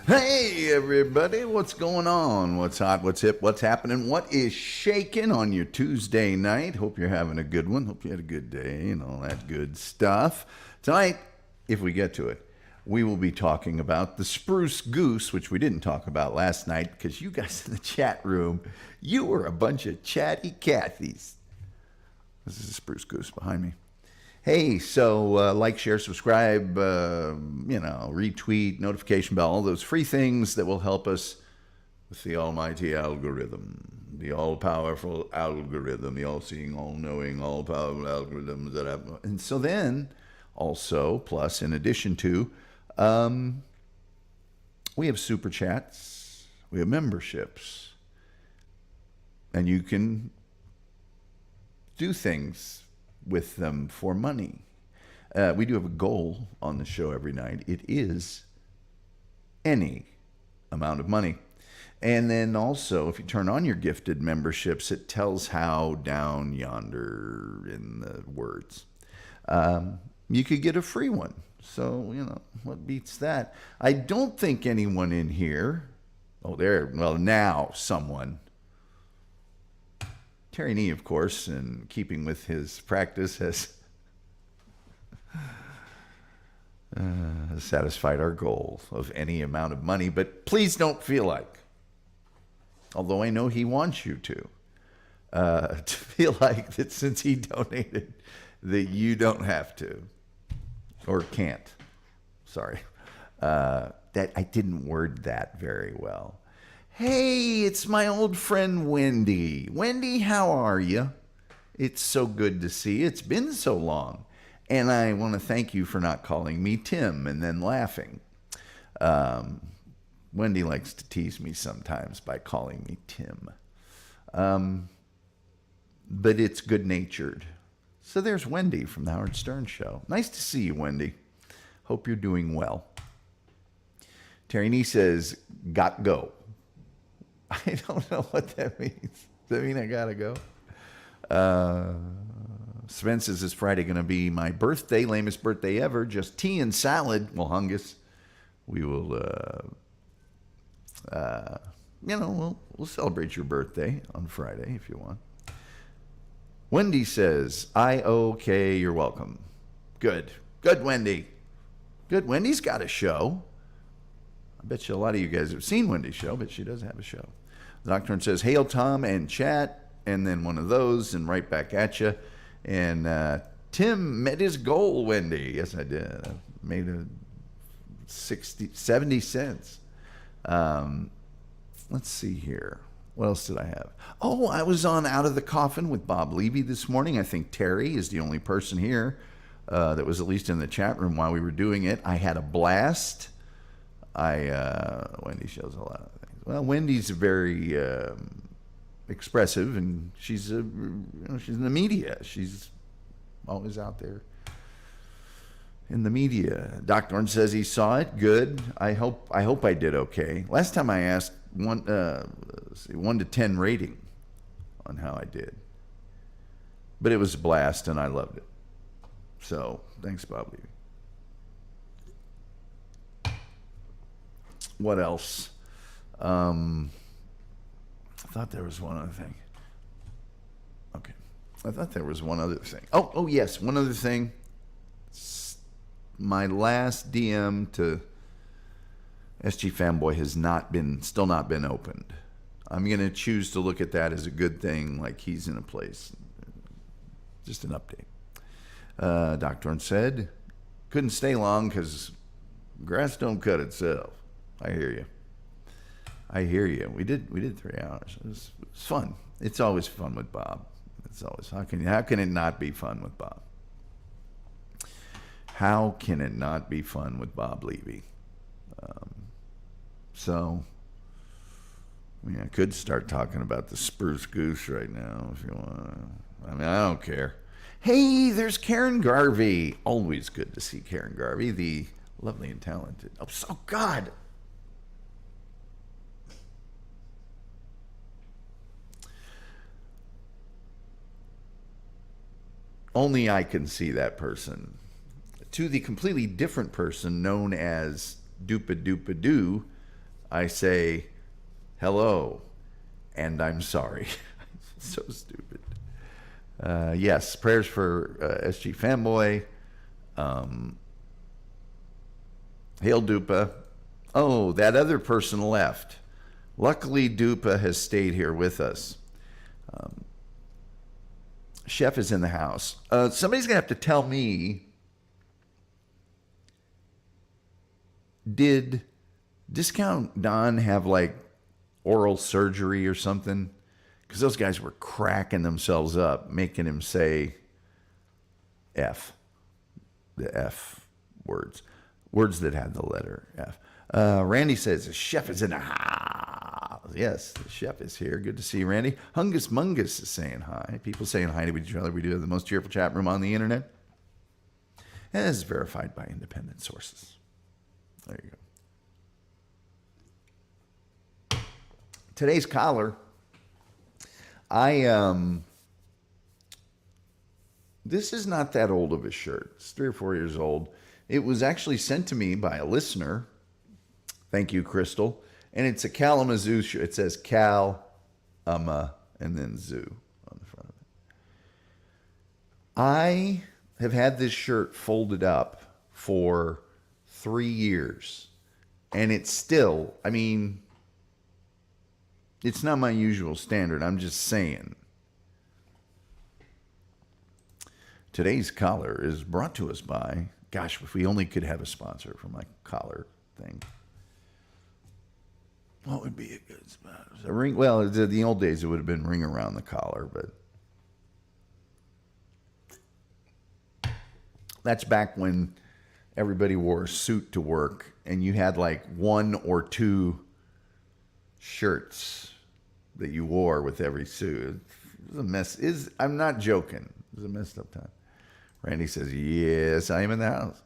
Hey, everybody, what's going on? What's hot? What's hip? What's happening? What is shaking on your Tuesday night? Hope you're having a good one. Hope you had a good day and all that good stuff. Tonight, if we get to it, we will be talking about the Spruce Goose, which we didn't talk about last night because you guys in the chat room, you were a bunch of Chatty Kathys. This is a Spruce Goose behind me. Hey, so like, share, subscribe, retweet, notification bell, all those free things that will help us with the almighty algorithm, the all-powerful algorithm, the all-seeing, all-knowing, all-powerful algorithms that have. And so then, also, plus, in addition to, we have super chats, we have memberships, and you can do things with them for money. We do have a goal on the show every night. It is any amount of money. And then also, if you turn on your gifted memberships, it tells how down yonder in the words. You could get a free one. So, what beats that? I don't think anyone in here, now someone. Terry Nee, of course, in keeping with his practice, has satisfied our goal of any amount of money. But please don't feel like, although I know he wants you to feel like that since he donated, that you don't have to or can't. Sorry. That I didn't word that very well. Hey, it's my old friend Wendy. Wendy, how are you? It's so good to see you. It's been so long. And I want to thank you for not calling me Tim and then laughing. Wendy likes to tease me sometimes by calling me Tim. But it's good-natured. So there's Wendy from the Howard Stern Show. Nice to see you, Wendy. Hope you're doing well. Terry Nee says, got go. I don't know what that means. Does that mean I gotta go? Sven says, is Friday going to be my birthday, lamest birthday ever, just tea and salad. Well, Hungus, we will, we'll celebrate your birthday on Friday if you want. Wendy says, okay, you're welcome. Good, Wendy. Good, Wendy's got a show. I bet you a lot of you guys have seen Wendy's show, but she does have a show. The Doctor says, hail Tom and chat, and then one of those, and right back at you. And Tim met his goal, Wendy. Yes, I did. I made 70 cents. Let's see here. What else did I have? Oh, I was on Out of the Coffin with Bob Levy this morning. I think Terry is the only person here that was at least in the chat room while we were doing it. I had a blast. Wendy shows a lot of things. Well, Wendy's very expressive, and she's she's in the media. She's always out there in the media. Dr. Orange says he saw it. Good. I hope I did okay. Last time I asked 1 to 10 rating on how I did, but it was a blast, and I loved it. So thanks, Bob Levy. What else? I thought there was one other thing. Okay. I thought there was one other thing. Oh yes, one other thing. My last DM to SG Fanboy has still not been opened. I'm going to choose to look at that as a good thing, like he's in a place. Just an update. Dr. Orange said, couldn't stay long because grass don't cut itself. I hear you. We did 3 hours. It was fun. It's always fun with Bob. It's always how can it not be fun with Bob? How can it not be fun with Bob Levy? I could start talking about the Spruce Goose right now if you want. I don't care. Hey, there's Karen Garvey. Always good to see Karen Garvey, the lovely and talented. Oh, God. Only I can see that person. To the completely different person known as Doopa Doopa Doo, I say hello and I'm sorry. So stupid. Yes, prayers for SG Fanboy. Hail Dupa. Oh, that other person left. Luckily, Dupa has stayed here with us. Chef is in the house. Somebody's going to have to tell me, did Discount Don have like oral surgery or something? Because those guys were cracking themselves up, making him say F. The F words. Words that had the letter F. Randy says, the chef is in the house. Yes, the chef is here. Good to see you, Randy. Hungus Mungus is saying hi. People saying hi to each other. We do have the most cheerful chat room on the internet. And this is verified by independent sources. There you go. Today's collar. This is not that old of a shirt. It's 3 or 4 years old. It was actually sent to me by a listener. Thank you, Crystal. And it's a Kalamazoo shirt. It says Cal, and then Zoo on the front of it. I have had this shirt folded up for 3 years. And it's still, I mean, it's not my usual standard. I'm just saying. Today's collar is brought to us by, gosh, if we only could have a sponsor for my collar thing. What would be a good sponsor? A ring? Well, in the old days, it would have been ring around the collar, but that's back when everybody wore a suit to work and you had like 1 or 2 shirts that you wore with every suit. It was a mess. I'm not joking. It was a messed up time. Randy says, yes, I am in the house.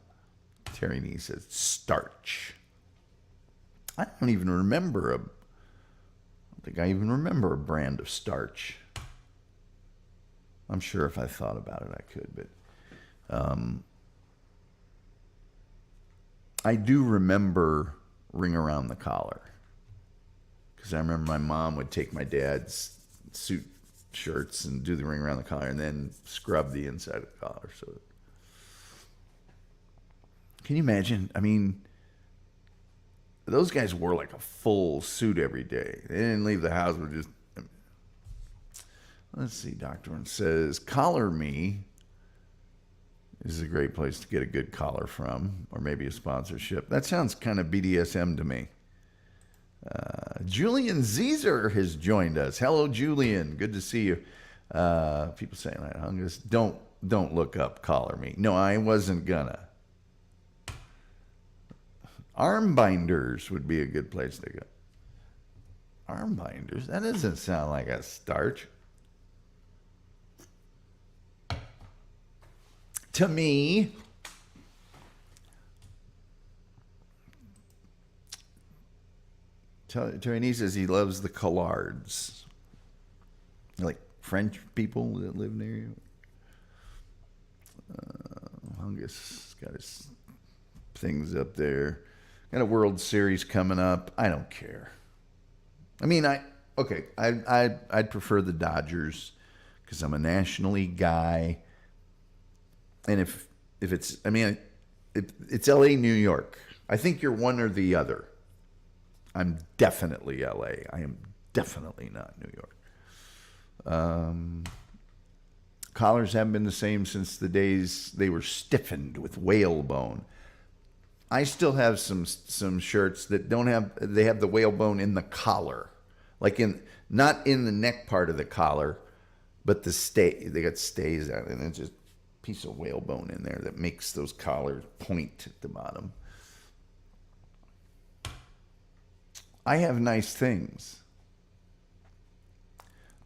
Terry Nee says, starch. I don't even remember I don't think I even remember a brand of starch. I'm sure if I thought about it, I could, but I do remember ring around the collar. Because I remember my mom would take my dad's suit shirts and do the ring around the collar and then scrub the inside of the collar. So, can you imagine? I mean, those guys wore like a full suit every day. They didn't leave the house with just. Let's see. Dr. One says, Collar Me is a great place to get a good collar from, or maybe a sponsorship. That sounds kind of BDSM to me. Julian Zeezer has joined us. Hello, Julian. Good to see you. People saying, Hungus, don't look up Collar Me. No, I wasn't gonna. Arm binders would be a good place to go. Arm binders? That doesn't sound like a starch. To me, Terry says he loves the collards. Like French people that live near you. Hungus got his things up there. Got a World Series coming up. I don't care. I mean, I'd prefer the Dodgers because I'm a National League guy. And if it's, I mean, it's L.A., New York. I think you're one or the other. I'm definitely L.A. I am definitely not New York. Collars haven't been the same since the days they were stiffened with whalebone. I still have some shirts that don't have, they have the whalebone in the collar. Like not in the neck part of the collar, but they got stays out and it's just a piece of whalebone in there that makes those collars point at the bottom. I have nice things,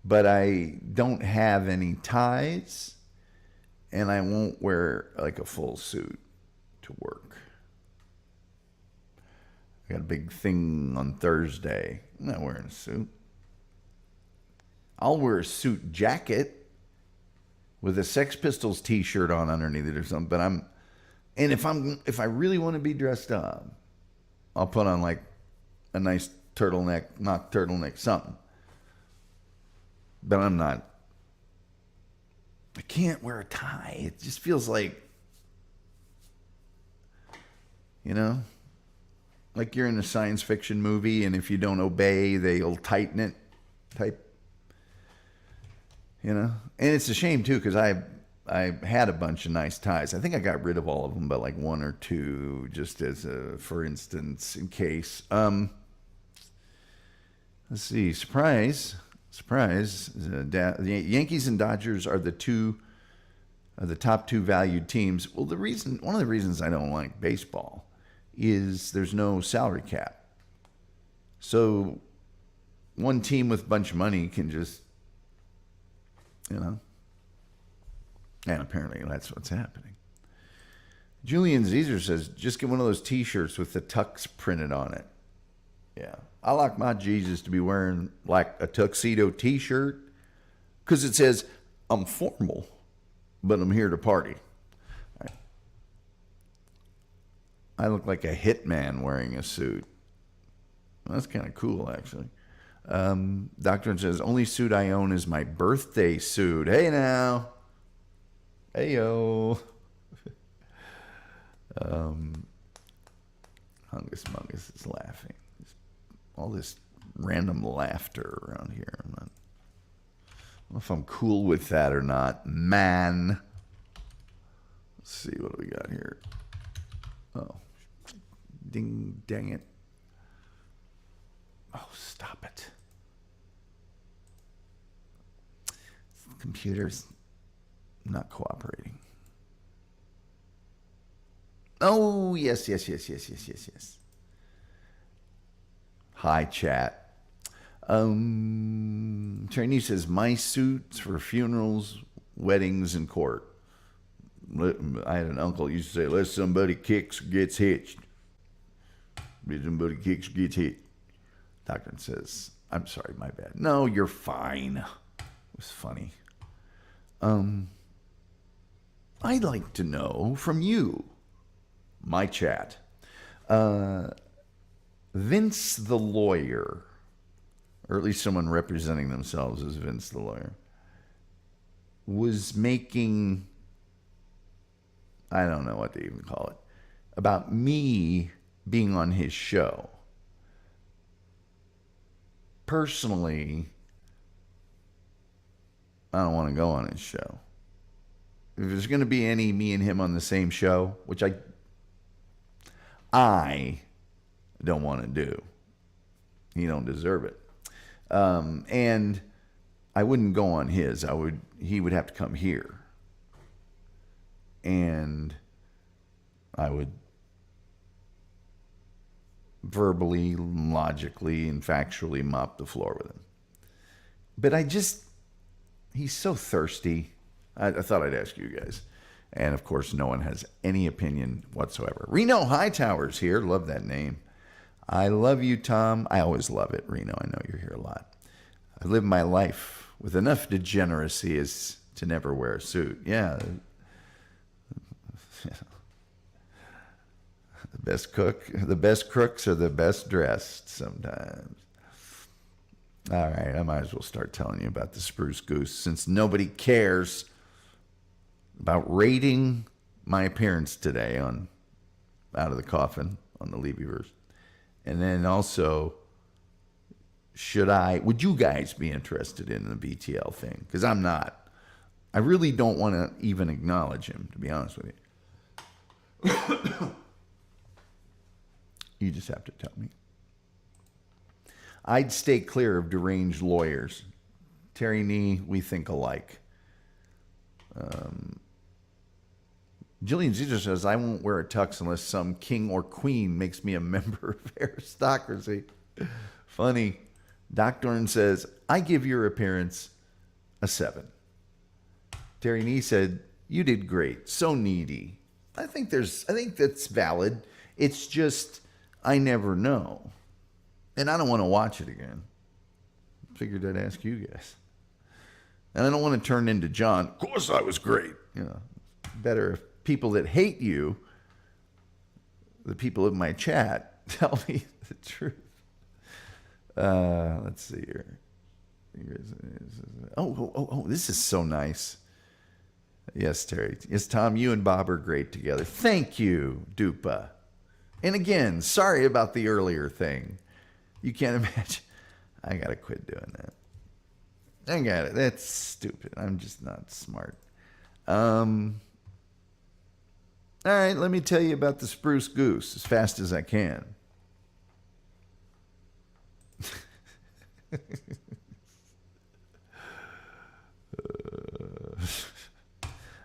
but I don't have any ties and I won't wear like a full suit to work. I got a big thing on Thursday. I'm not wearing a suit. I'll wear a suit jacket with a Sex Pistols t-shirt on underneath it or something. But if I really want to be dressed up, I'll put on like a nice turtleneck, mock turtleneck, something. But I'm not. I can't wear a tie. It just feels like, like you're in a science fiction movie, and if you don't obey, they'll tighten it. Type. And it's a shame too, because I had a bunch of nice ties. I think I got rid of all of them, but like one or two, just as for instance, in case. Let's see. Surprise. The Yankees and Dodgers are the top two valued teams. Well, one of the reasons I don't like baseball is there's no salary cap. So one team with a bunch of money can just, and apparently that's what's happening. Julian Zezer says, just get one of those T-shirts with the tux printed on it. Yeah. I like my Jesus to be wearing like a tuxedo T-shirt because it says, I'm formal, but I'm here to party. Right. I look like a hitman wearing a suit. Well, that's kind of cool, actually. Doctor says, only suit I own is my birthday suit. Hey now. Hey yo. Hungus Mungus is laughing. All this random laughter around here. I don't know if I'm cool with that or not. Man. Let's see, what do we got here? Oh. Dang it. Oh, stop it. The computer's not cooperating. Oh, yes. Hi, chat. Trainee says, my suits for funerals, weddings, and court. I had an uncle who used to say, unless somebody kicks or gets hitched. Somebody kicks or gets hit. Doctor says, I'm sorry, my bad. No, you're fine. It was funny. I'd like to know from you, my chat, Vince the lawyer, or at least someone representing themselves as Vince the lawyer, was making, I don't know what to even call it, about me being on his show. Personally, I don't want to go on his show. If there's going to be any me and him on the same show, which I don't want to do. He don't deserve it. And I wouldn't go on his. He would have to come here. And I would verbally, logically, and factually mop the floor with him. But he's so thirsty. I thought I'd ask you guys. And, of course, no one has any opinion whatsoever. Reno Hightower's here. Love that name. I love you, Tom. I always love it, Reno. I know you're here a lot. I live my life with enough degeneracy as to never wear a suit. Yeah. The best crooks are the best dressed sometimes. All right, I might as well start telling you about the Spruce Goose since nobody cares about rating my appearance today on Out of the Coffin on the Levyverse. And then also, would you guys be interested in the BTL thing? Because I'm not. I really don't want to even acknowledge him, to be honest with you. You just have to tell me. I'd stay clear of deranged lawyers. Terry Nee, we think alike. Jillian Zezer says, I won't wear a tux unless some king or queen makes me a member of aristocracy. Funny. Doc Dorn says, I give your appearance a 7. Terry Nee said, you did great. So needy. I think that's valid. It's just, I never know. And I don't want to watch it again. Figured I'd ask you guys. And I don't want to turn into John. Of course I was great. Better if people that hate you, the people in my chat, tell me the truth. Let's see here. Oh, this is so nice. Yes, Terry. Yes, Tom, you and Bob are great together. Thank you, Dupa. And again, sorry about the earlier thing. You can't imagine. I got to quit doing that. I got it. That's stupid. I'm just not smart. All right, let me tell you about the Spruce Goose as fast as I can.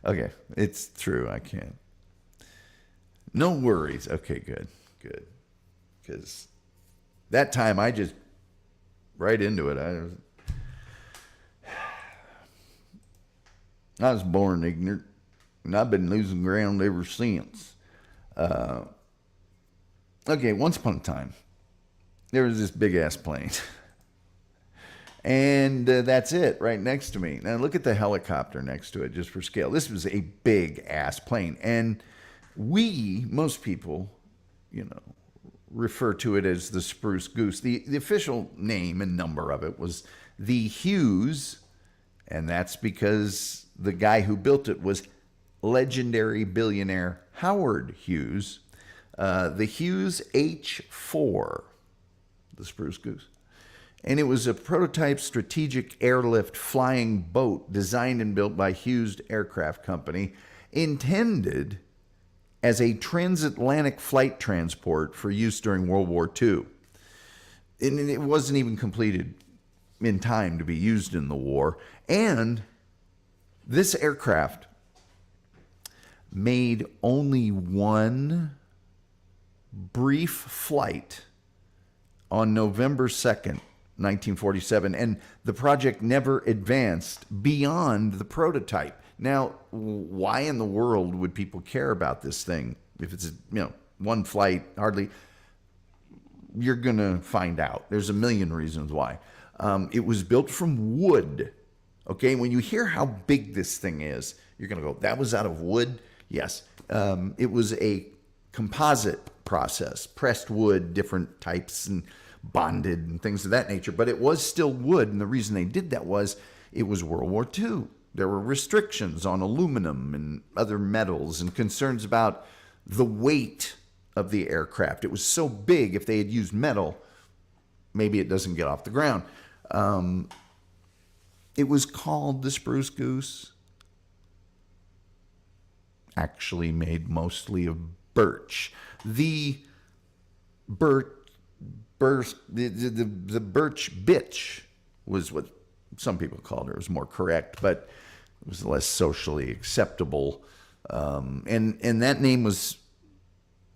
Okay, it's true. I can. No worries. Okay, good. Because that time I just right into it. I was born ignorant, and I've been losing ground ever since. Okay, once upon a time, there was this big-ass plane. And that's it, right next to me. Now, look at the helicopter next to it, just for scale. This was a big-ass plane. And most people, refer to it as the Spruce Goose. The official name and number of it was the Hughes, and that's because the guy who built it was legendary billionaire Howard Hughes. The Hughes H-4, the Spruce Goose. And it was a prototype strategic airlift flying boat designed and built by Hughes Aircraft Company, intended as a transatlantic flight transport for use during World War II. And it wasn't even completed in time to be used in the war. And this aircraft made only one brief flight on November 2nd, 1947, and the project never advanced beyond the prototype. Now, why in the world would people care about this thing? If it's, one flight, hardly, you're going to find out. There's a million reasons why. It was built from wood. Okay, when you hear how big this thing is, you're going to go, that was out of wood? Yes. It was a composite process, pressed wood, different types, and bonded and things of that nature, but it was still wood. And the reason they did that was it was World War II. There were restrictions on aluminum and other metals and concerns about the weight of the aircraft. It was so big, if they had used metal, maybe it doesn't get off the ground. It was called the Spruce Goose, actually made mostly of birch. The birch bitch was what some people called her. It was more correct, but it was less socially acceptable. And that name was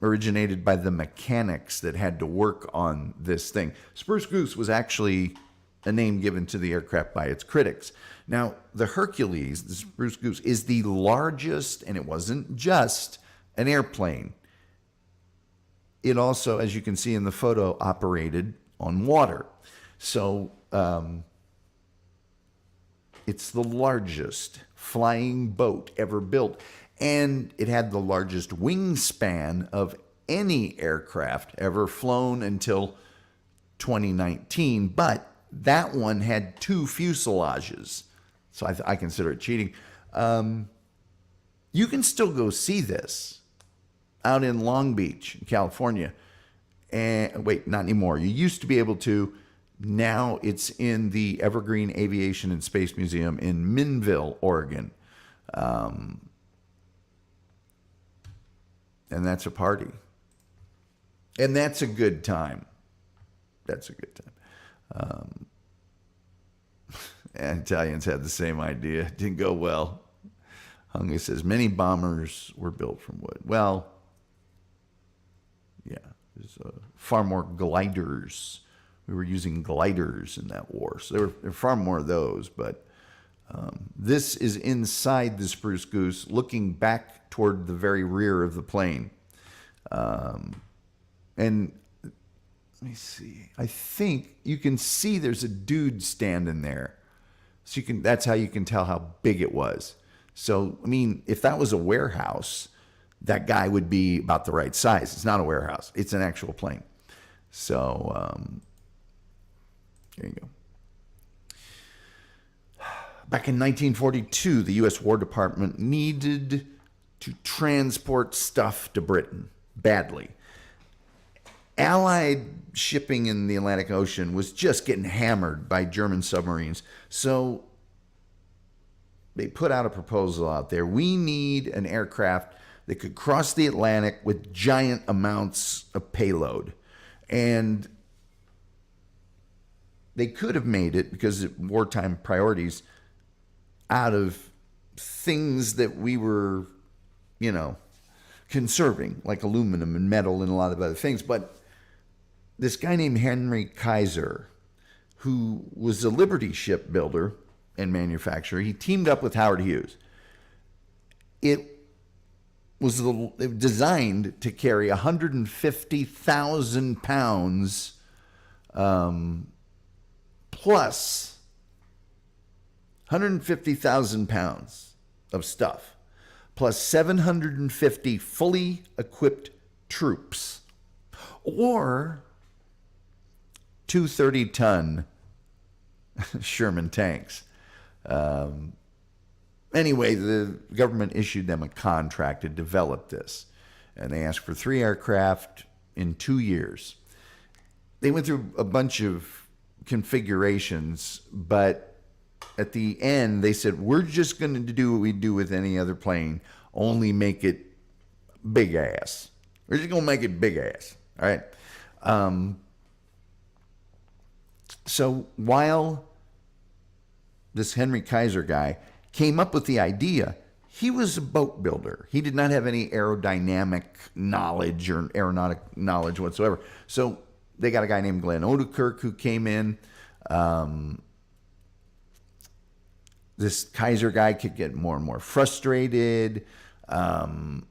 originated by the mechanics that had to work on this thing. Spruce Goose was actually a name given to the aircraft by its critics. Now, the Hercules, the Spruce Goose, is the largest, and it wasn't just an airplane. It also, as you can see in the photo, operated on water. So it's the largest flying boat ever built. And it had the largest wingspan of any aircraft ever flown until 2019. But that one had 2 fuselages. So I consider it cheating. You can still go see this out in Long Beach, California. And wait, not anymore. You used to be able to. Now it's in the Evergreen Aviation and Space Museum in Minville, Oregon. And that's a party. And that's a good time. That's a good time. Italians had the same idea. It didn't go well. Hunga says many bombers were built from wood. Well, yeah, there's far more gliders. We were using gliders in that war. So there were far more of those. But this is inside the Spruce Goose, looking back toward the very rear of the plane. And let me see. I think you can see there's a dude standing there. So that's how you can tell how big it was. So, I mean, if that was a warehouse, that guy would be about the right size. It's not a warehouse. It's an actual plane. So, There you go. Back in 1942, the U.S. War Department needed to transport stuff to Britain badly. Allied shipping in the Atlantic Ocean was just getting hammered by German submarines. So they put out a proposal out there. We need an aircraft that could cross the Atlantic with giant amounts of payload. And they could have made it, because of wartime priorities, out of things that we were, conserving, like aluminum and metal and a lot of other things. But this guy named Henry Kaiser, who was a Liberty shipbuilder and manufacturer, he teamed up with Howard Hughes. It was designed to carry 150,000 pounds plus 150,000 pounds of stuff, plus 750 fully equipped troops, or 230-ton Sherman tanks. Anyway, the government issued them a contract to develop this, and they asked for 3 aircraft in 2 years. They went through a bunch of configurations, but at the end, they said, we're just going to do what we do with any other plane, only make it big ass. We're just going to make it big ass. All right. So while this Henry Kaiser guy came up with the idea, he was a boat builder. He did not have any aerodynamic knowledge or aeronautic knowledge whatsoever. So they got a guy named Glenn Odekirk who came in. This Kaiser guy could get more and more frustrated. So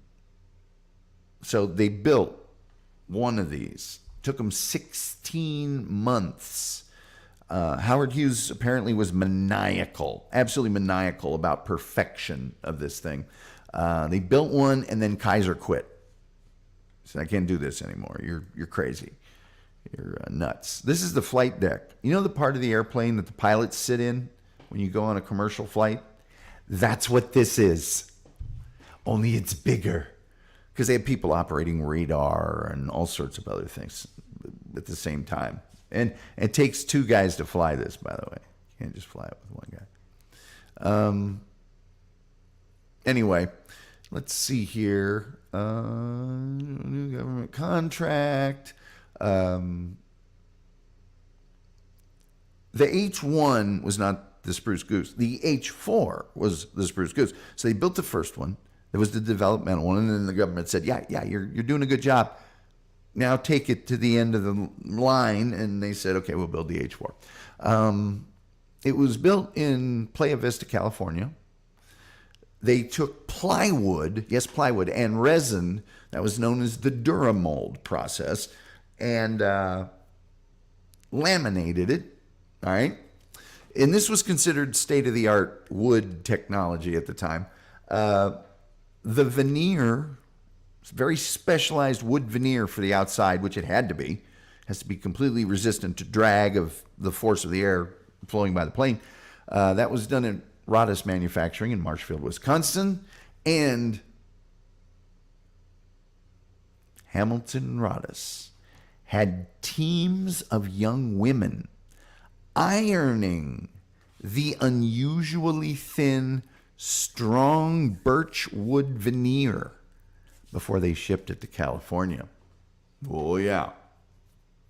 they built one of these. Took them 16 months. Howard Hughes apparently was maniacal, absolutely maniacal about perfection of this thing. They built one, and then Kaiser quit. He said, I can't do this anymore. You're crazy. You're nuts. This is the flight deck. You know the part of the airplane that the pilots sit in when you go on a commercial flight? That's what this is. Only it's bigger. Because they have people operating radar and all sorts of other things at the same time. And it takes 2 guys to fly this, by the way. You can't just fly it with one guy. Anyway, let's see here. New government contract. The H-1 was not the Spruce Goose. The H-4 was the Spruce Goose. So they built the first one. It was the developmental one. And then the government said, yeah, you're doing a good job. Now take it to the end of the line. And they said, okay, we'll build the H-4. It was built in Playa Vista, California. They took plywood, and resin that was known as the Duramold process, and laminated it, all right? And this was considered state-of-the-art wood technology at the time. The veneer, very specialized wood veneer for the outside, which it had to be, has to be completely resistant to drag of the force of the air flowing by the plane. That was done in Rodas Manufacturing in Marshfield, Wisconsin, and Hamilton Rodas had teams of young women ironing the unusually thin, strong birch wood veneer before they shipped it to California. Oh, yeah.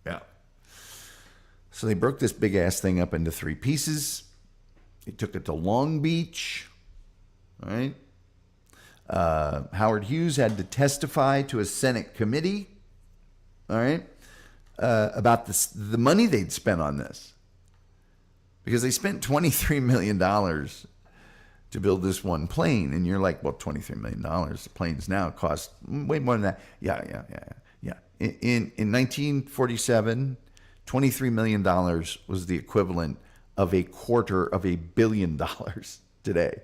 Yeah. So they broke this big-ass thing up into 3 pieces. They took it to Long Beach, all right? Howard Hughes had to testify to a Senate committee, all right, about the money they'd spent on this. Because they spent $23 million to build this one plane. And you're like, well, $23 million. The planes now cost way more than that. Yeah. In 1947, $23 million was the equivalent of $250 million today.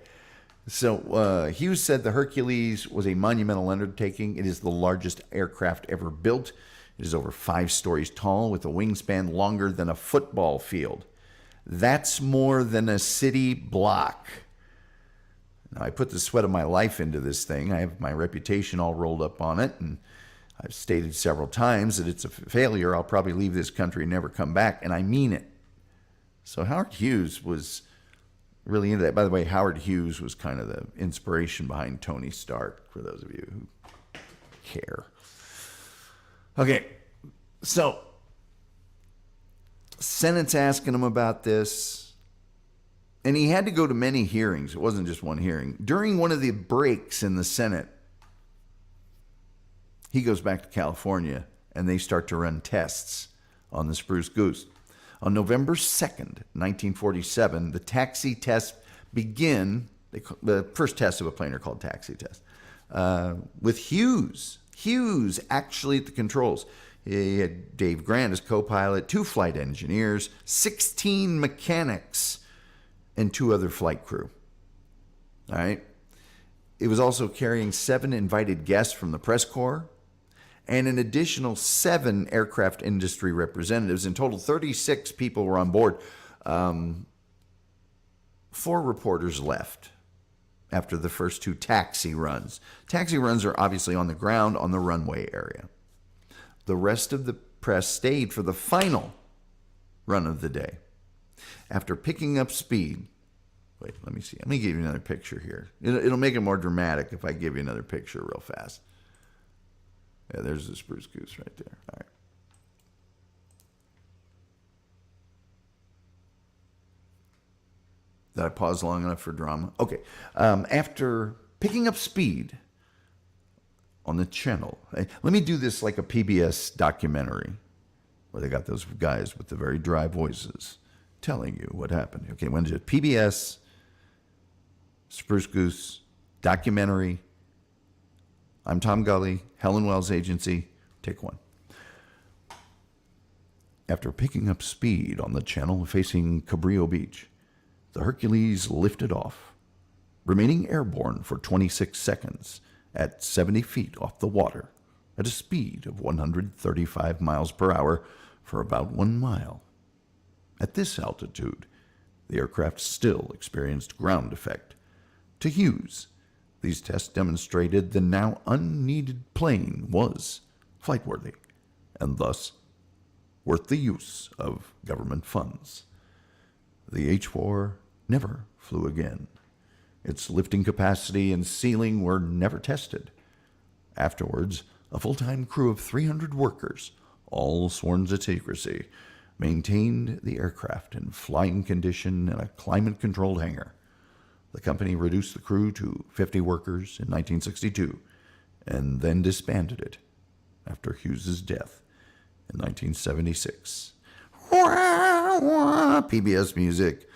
So Hughes said the Hercules was a monumental undertaking. It is the largest aircraft ever built. It is over 5 stories tall with a wingspan longer than a football field. That's more than a city block. Now, I put the sweat of my life into this thing. I have my reputation all rolled up on it, and I've stated several times that it's a failure. I'll probably leave this country and never come back, and I mean it. So Howard Hughes was really into that. By the way, Howard Hughes was kind of the inspiration behind Tony Stark, for those of you who care. Okay, so Senate's asking him about this, and he had to go to many hearings. It wasn't just one hearing. During one of the breaks in the Senate, he goes back to California, and they start to run tests on the Spruce Goose. On November 2nd, 1947, the taxi tests begin. The first tests of a plane are called taxi tests, with Hughes. Hughes actually at the controls. He had Dave Grant as co-pilot, 2 flight engineers, 16 mechanics, and 2 other flight crew. All right. It was also carrying 7 invited guests from the press corps and an additional 7 aircraft industry representatives. In total, 36 people were on board. 4 reporters left after the first 2 taxi runs. Taxi runs are obviously on the ground on the runway area. The rest of the press stayed for the final run of the day. After picking up speed, wait, let me see. Let me give you another picture here. It'll make it more dramatic if I give you another picture real fast. Yeah, there's the Spruce Goose right there. All right. Did I pause long enough for drama? Okay. After picking up speed on the channel, let me do this like a PBS documentary where they got those guys with the very dry voices telling you what happened. Okay, when did PBS, Spruce Goose, documentary. I'm Tom Gully, Helen Wells Agency. Take 1. After picking up speed on the channel facing Cabrillo Beach, the Hercules lifted off, remaining airborne for 26 seconds at 70 feet off the water at a speed of 135 miles per hour for about 1 mile. At this altitude, the aircraft still experienced ground effect. To Hughes, these tests demonstrated the now unneeded plane was flightworthy and thus worth the use of government funds. The H-4 never flew again. Its lifting capacity and ceiling were never tested. Afterwards, a full-time crew of 300 workers, all sworn to secrecy, maintained the aircraft in flying condition in a climate-controlled hangar. The company reduced the crew to 50 workers in 1962 and then disbanded it after Hughes's death in 1976. PBS music,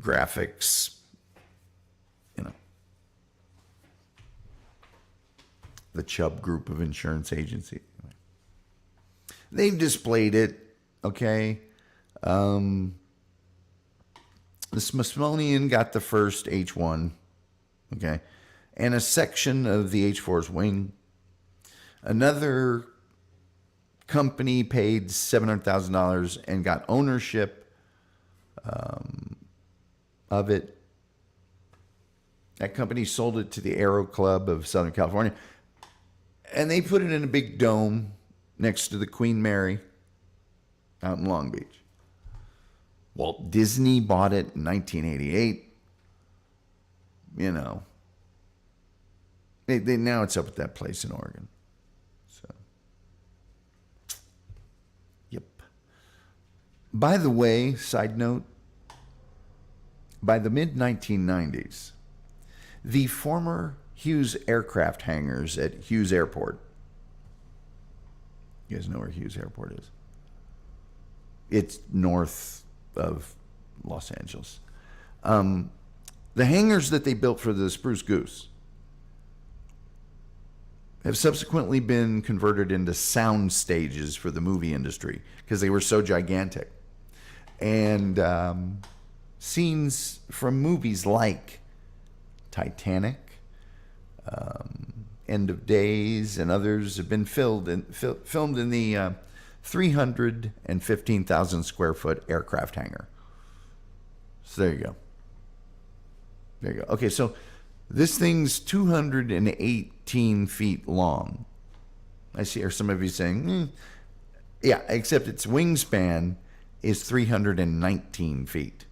graphics, the Chubb Group of Insurance Agency. They've displayed it, okay? The Smithsonian got the first H-1, okay? And a section of the H-4's wing. Another company paid $700,000 and got ownership of it. That company sold it to the Aero Club of Southern California. And they put it in a big dome next to the Queen Mary out in Long Beach. Walt Disney bought it in 1988. Now it's up at that place in Oregon. So, yep. By the way, side note, by the mid-1990s, the former Hughes aircraft hangars at Hughes Airport. You guys know where Hughes Airport is? It's north of Los Angeles. The hangars that they built for the Spruce Goose have subsequently been converted into sound stages for the movie industry because they were so gigantic. And scenes from movies like Titanic, End of Days, and others have been filmed in the 315,000 square foot aircraft hangar. So there you go. There you go. Okay, so this thing's 218 feet long. I see, or some of you saying, yeah, except its wingspan is 319 feet.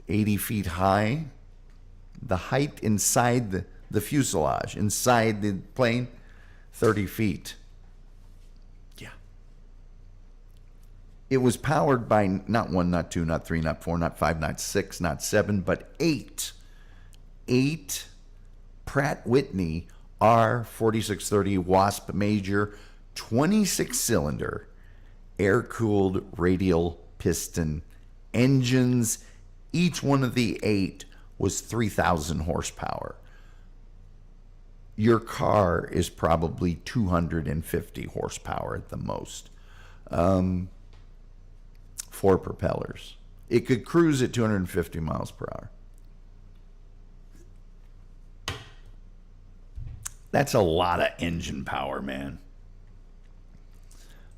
80 feet high. The height inside the fuselage, inside the plane, 30 feet. Yeah. It was powered by not 1, not 2, not 3, not 4, not 5, not 6, not 7, but 8. 8 Pratt Whitney R4630 Wasp Major 26-cylinder air-cooled radial piston engines. Each one of the 8 was 3,000 horsepower. Your car is probably 250 horsepower at the most. 4 propellers. It could cruise at 250 miles per hour. That's a lot of engine power, man.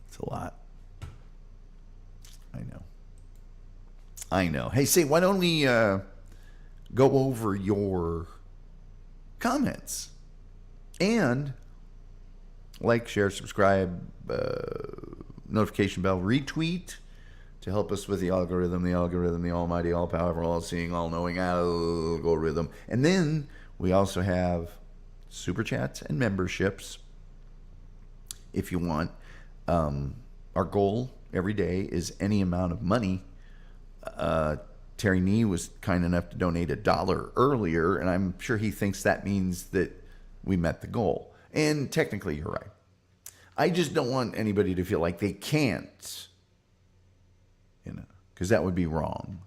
It's a lot. I know. Hey, say, why don't we go over your comments? And like, share, subscribe, notification bell, retweet to help us with the algorithm, the almighty, all-powerful, all-seeing, all-knowing algorithm. And then we also have super chats and memberships if you want. Our goal every day is any amount of money. Terry Nee was kind enough to donate $1 earlier, and I'm sure he thinks that means that we met the goal. And technically, you're right. I just don't want anybody to feel like they can't, because that would be wrong.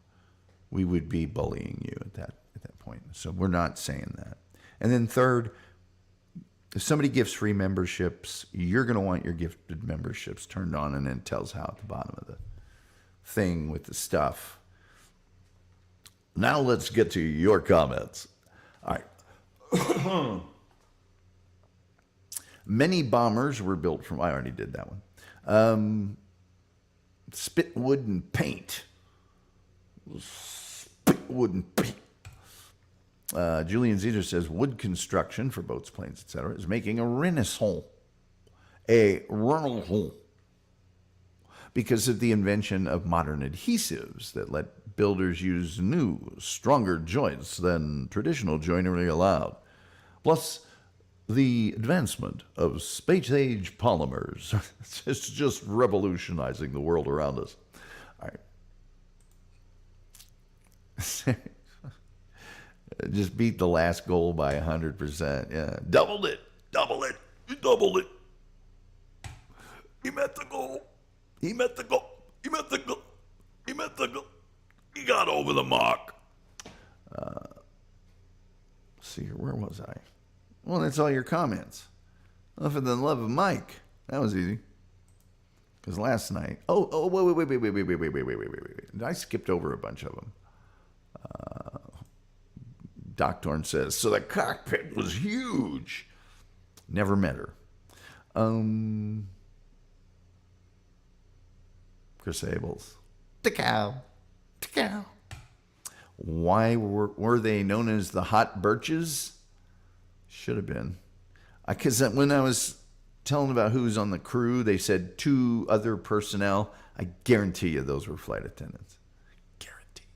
We would be bullying you at that point. So we're not saying that. And then third, if somebody gives free memberships, you're going to want your gifted memberships turned on, and then it tells how at the bottom of the thing with the stuff. Now let's get to your comments. All right. Many bombers were built from, I already did that one. Spit, wood, and paint. Spit, wood, and paint. Julian Zeter says wood construction for boats, planes, etc. is making a renaissance. Because of the invention of modern adhesives that let builders use new, stronger joints than traditional joinery allowed. Plus, the advancement of space-age polymers. It's just revolutionizing the world around us. All right. Just beat the last goal by 100%. Yeah, doubled it. He met the goal. He got over the mark. Let's see here. Where was I? Well, that's all your comments. Other than love of Mike. That was easy. Because last night. Oh, wait. I skipped over a bunch of them. Doc Dorn says, so the cockpit was huge. Never met her. Chris Abels. The cow. Why were they known as the hot birches? Should have been. Because when I was telling about who's on the crew, they said 2 other personnel. I guarantee you those were flight attendants. Guarantee.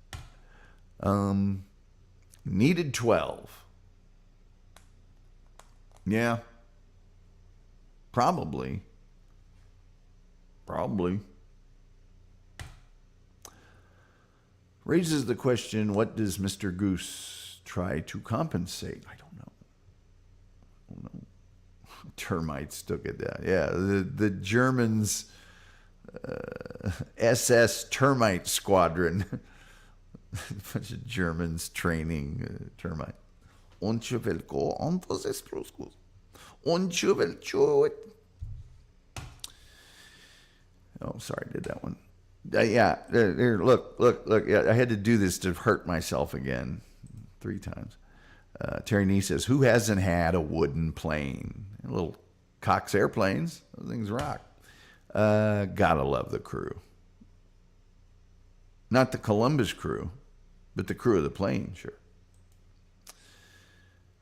Needed 12. Yeah. Probably. Raises the question, what does Mr. Goose try to compensate? I don't know. Termites took it down. Yeah, the Germans, SS Termite Squadron. A bunch of Germans training termite. Und you will go on to the Spruce Goose. Und you will chew it. Oh, sorry, I did that one. Yeah, look. Yeah, I had to do this to hurt myself again 3 times. Terry Nee says, who hasn't had a wooden plane? Little Cox airplanes. Those things rock. Gotta love the crew. Not the Columbus crew, but the crew of the plane, sure.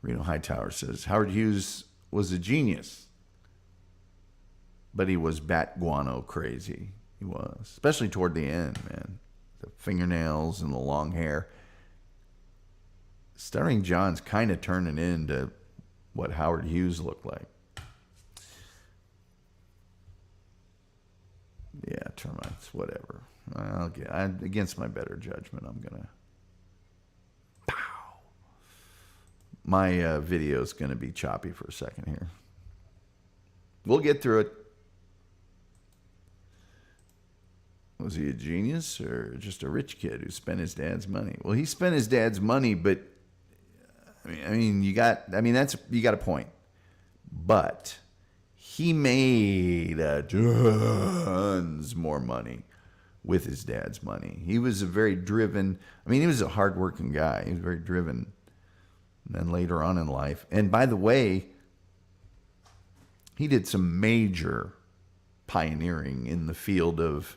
Reno Hightower says, Howard Hughes was a genius, but he was bat guano crazy. He was, especially toward the end, man. The fingernails and the long hair. Stuttering John's kind of turning into what Howard Hughes looked like. Yeah, termites, whatever. Against my better judgment, I'm going to... Pow! My video's going to be choppy for a second here. We'll get through it. Was he a genius or just a rich kid who spent his dad's money? Well, he spent his dad's money, but you got a point. But he made tons more money with his dad's money. He was a very driven, he was a hardworking guy. He was very driven. And then later on in life, and by the way, he did some major pioneering in the field of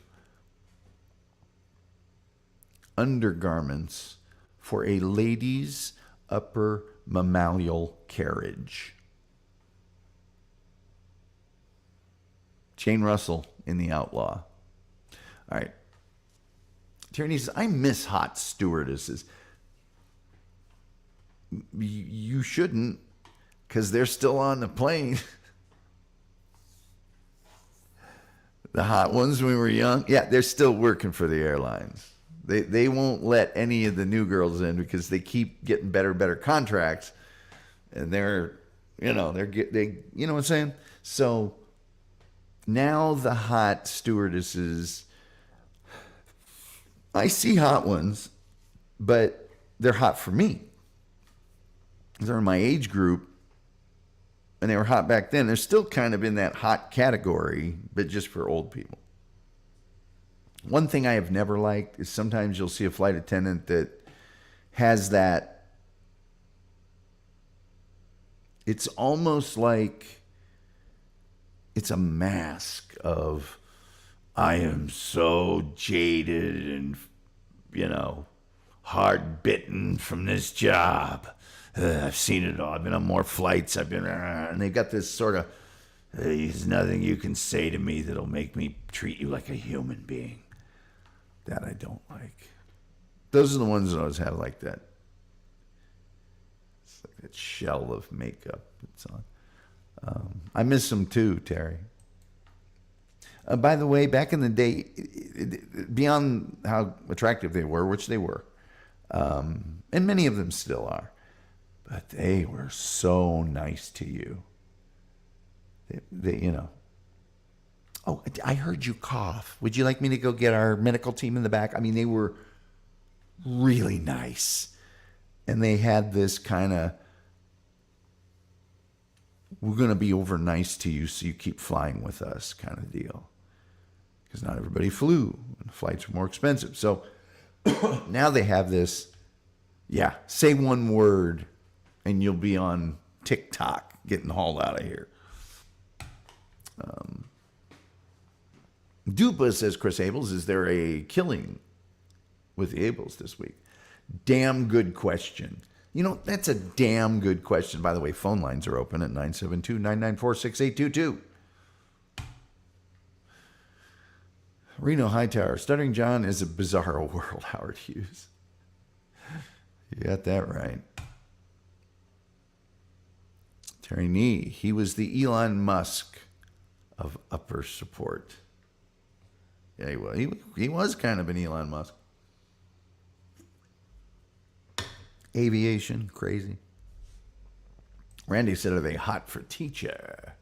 undergarments for a lady's upper mammalial carriage. Jane Russell in The Outlaw. All right. Tierney says, I miss hot stewardesses. You shouldn't, because they're still on the plane. The hot ones when we were young, yeah, they're still working for the airlines. They won't let any of the new girls in because they keep getting better contracts, and they're you know what I'm saying. So now the hot stewardesses, I see hot ones, but they're hot for me. They're in my age group, and they were hot back then. They're still kind of in that hot category, but just for old people. One thing I have never liked is sometimes you'll see a flight attendant that has that. It's almost like it's a mask of, I am so jaded and, hard bitten from this job. I've seen it all. I've been on more flights. And they've got this sort of, there's nothing you can say to me that'll make me treat you like a human being. That I don't like. Those are the ones that always have like that. It's like that shell of makeup that's on. I miss them too, Terry. By the way, back in the day, beyond how attractive they were, which they were, and many of them still are, but they were so nice to you. They Oh, I heard you cough. Would you like me to go get our medical team in the back? They were really nice. And they had this kind of, we're going to be over nice to you so you keep flying with us kind of deal. Because not everybody flew. And flights were more expensive. So now they have this, say one word and you'll be on TikTok getting hauled out of here. Dupa says, Chris Abels, is there a killing with the Abels this week? Damn good question. That's a damn good question. By the way, phone lines are open at 972-994-6822. Reno Hightower, Stuttering John is a bizarro world, Howard Hughes. You got that right. Terry Nee, he was the Elon Musk of upper support. Yeah, he was. He was kind of an Elon Musk. Aviation, crazy. Randy said, are they hot for teacher?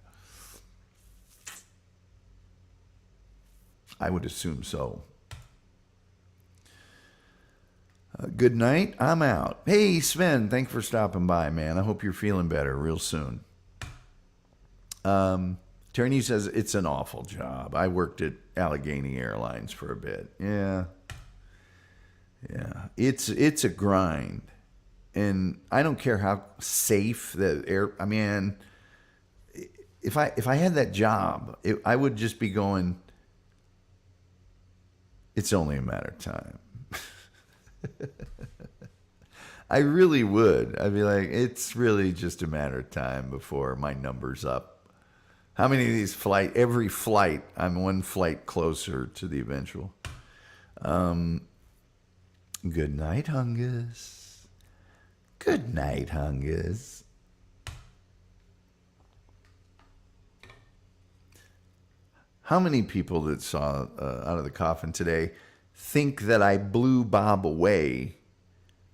I would assume so. Good night. I'm out. Hey, Sven, thanks for stopping by, man. I hope you're feeling better real soon. Turney says, it's an awful job. I worked at Allegheny Airlines for a bit. Yeah. It's a grind. And I don't care how safe the air. I mean, if I had that job, I would just be going. It's only a matter of time. I really would. I'd be like, it's really just a matter of time before my number's up. How many of these every flight, I'm one flight closer to the eventual. Good night, Hungus. Good night, Hungus. How many people that saw Out of the Coffin today think that I blew Bob away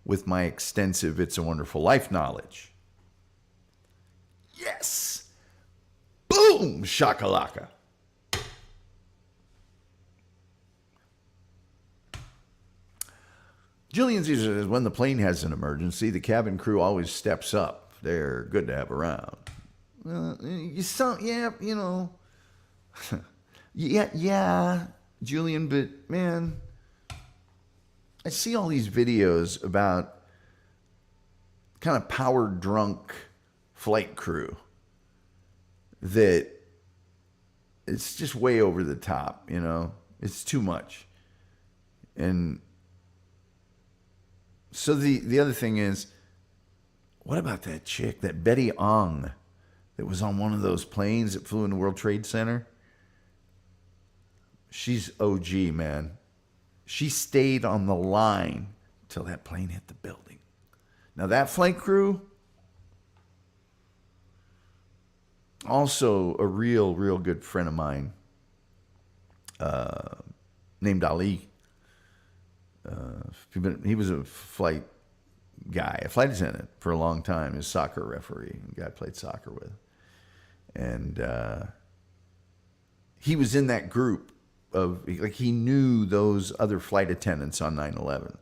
with my extensive It's a Wonderful Life knowledge? Yes! Boom! Shakalaka. Jillian Caesar says, when the plane has an emergency, the cabin crew always steps up. They're good to have around. Yeah, Julian, but man, I see all these videos about kind of power drunk flight crew that it's just way over the top, it's too much. And so the other thing is, what about that chick, that Betty Ong, that was on one of those planes that flew in the World Trade Center? She's OG, man. She stayed on the line till that plane hit the building. Now that flight crew, also a real good friend of mine, named Ali. He was a flight guy, a flight attendant for a long time. His soccer referee, the guy I played soccer with. And he was in that group of, like, he knew those other flight attendants on 9/11.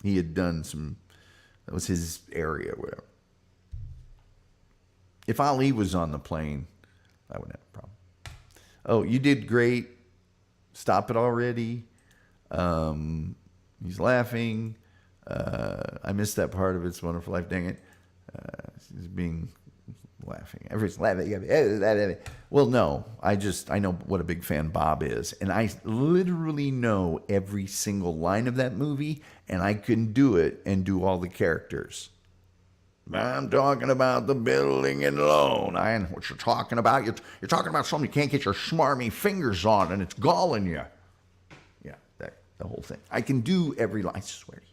He had done that was his area or whatever. If Ali was on the plane, I wouldn't have a problem. Oh, you did great. Stop it already. He's laughing. I missed that part of It's a Wonderful Life. Dang it. He's being laughing. Everybody's laughing. Well, no. I know what a big fan Bob is. And I literally know every single line of that movie. And I can do it and do all the characters. I'm talking about the building and loan. I know what you're talking about. You're talking about something you can't get your smarmy fingers on, and it's galling you. Yeah, the whole thing. I can do every line. I swear to you.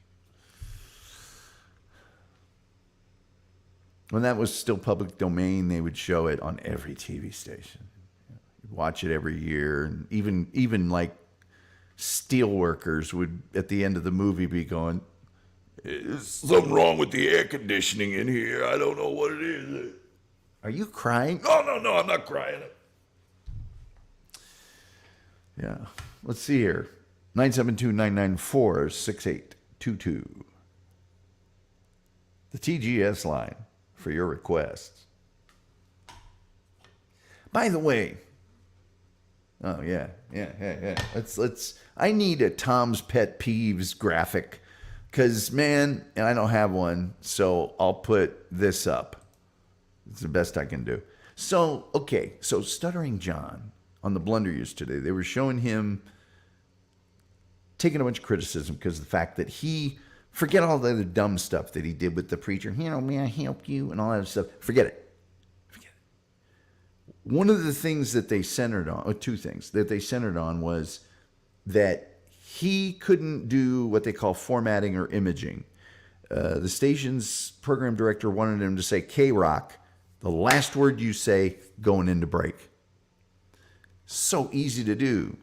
When that was still public domain, they would show it on every TV station. You'd watch it every year, and even like steel workers would at the end of the movie be going, "There's something wrong with the air conditioning in here. I don't know what it is." Are you crying? No, I'm not crying. Yeah. Let's see here. 972-994-6822. The TGS line for your requests. By the way, oh yeah. Let's. I need a Tom's Pet Peeves graphic. Because, man, and I don't have one, so I'll put this up. It's the best I can do. So, okay, so Stuttering John on the Blunder Use today, they were showing him taking a bunch of criticism because of the fact that forget all the other dumb stuff that he did with the preacher. May I help you? And all that stuff. Forget it. One of the things that they centered on, or two things that they centered on, was that he couldn't do what they call formatting or imaging. The station's program director wanted him to say K-Rock, the last word you say going into break. So easy to do,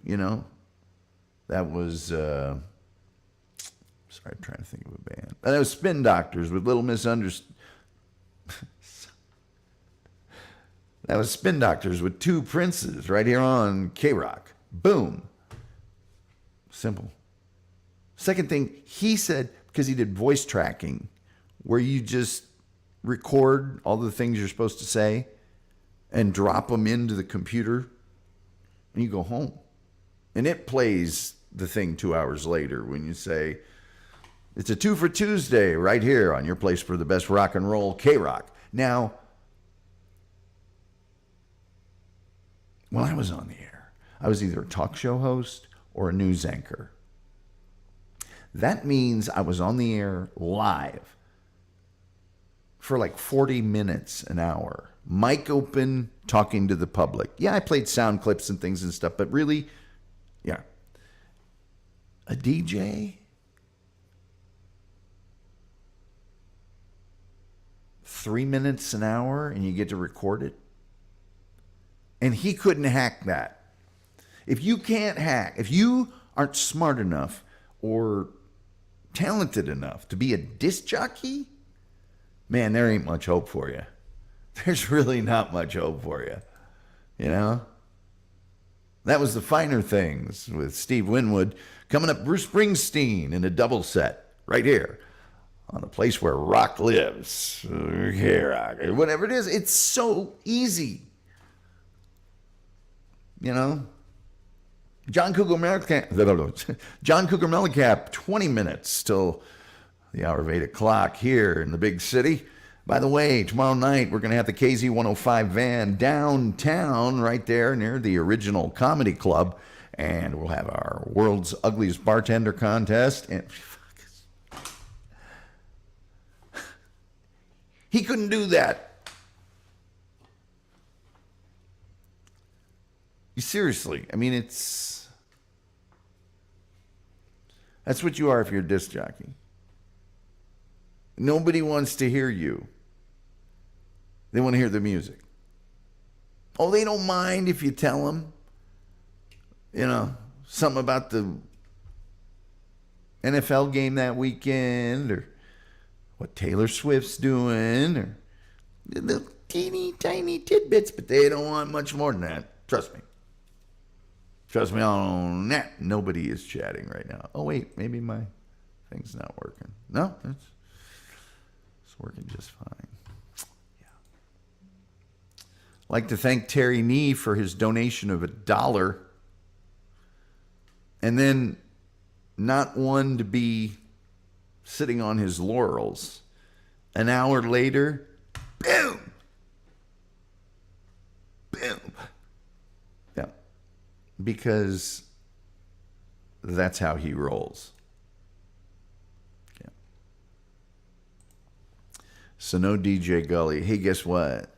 That was, sorry, I'm trying to think of a band. That was Spin Doctors with Little Misunderstood. That was Spin Doctors with Two Princes right here on K-Rock. Boom. Simple. Second thing, he said, because he did voice tracking, where you just record all the things you're supposed to say and drop them into the computer, and you go home. And it plays the thing 2 hours later when you say, It's a 2 for Tuesday right here on your place for the best rock and roll, K-Rock. Now, when I was on the air, I was either a talk show host or a news anchor. That means I was on the air live for like 40 minutes an hour. Mic open, talking to the public. Yeah, I played sound clips and things and stuff, but really, yeah. A DJ? 3 minutes an hour and you get to record it? And he couldn't hack that. If you can't hack, if you aren't smart enough or talented enough to be a disc jockey, man, there ain't much hope for you. There's really not much hope for you. You know? That was the Finer Things with Steve Winwood. Coming up, Bruce Springsteen in a double set right here on a place where rock lives. K-Rock, whatever it is. It's so easy. You know? John Cougar Mellencamp, 20 minutes till the hour of 8 o'clock here in the big city. By the way, tomorrow night we're going to have the KZ105 van downtown right there near the original comedy club. And we'll have our world's ugliest bartender contest. And he couldn't do that. Seriously, I mean, that's what you are if you're a disc jockey. Nobody wants to hear you. They want to hear the music. Oh, they don't mind if you tell them, you know, something about the NFL game that weekend or what Taylor Swift's doing or the teeny tiny tidbits, but they don't want much more than that. Trust me. Trust me on that. Nobody is chatting right now. Oh, wait, maybe my thing's not working. No, it's working just fine. Yeah. I'd like to thank Terry Nee for his donation of $1. And then not one to be sitting on his laurels. An hour later, boom! Boom! Yeah. Because that's how he rolls. Yeah. So no DJ Gully. Hey, guess what?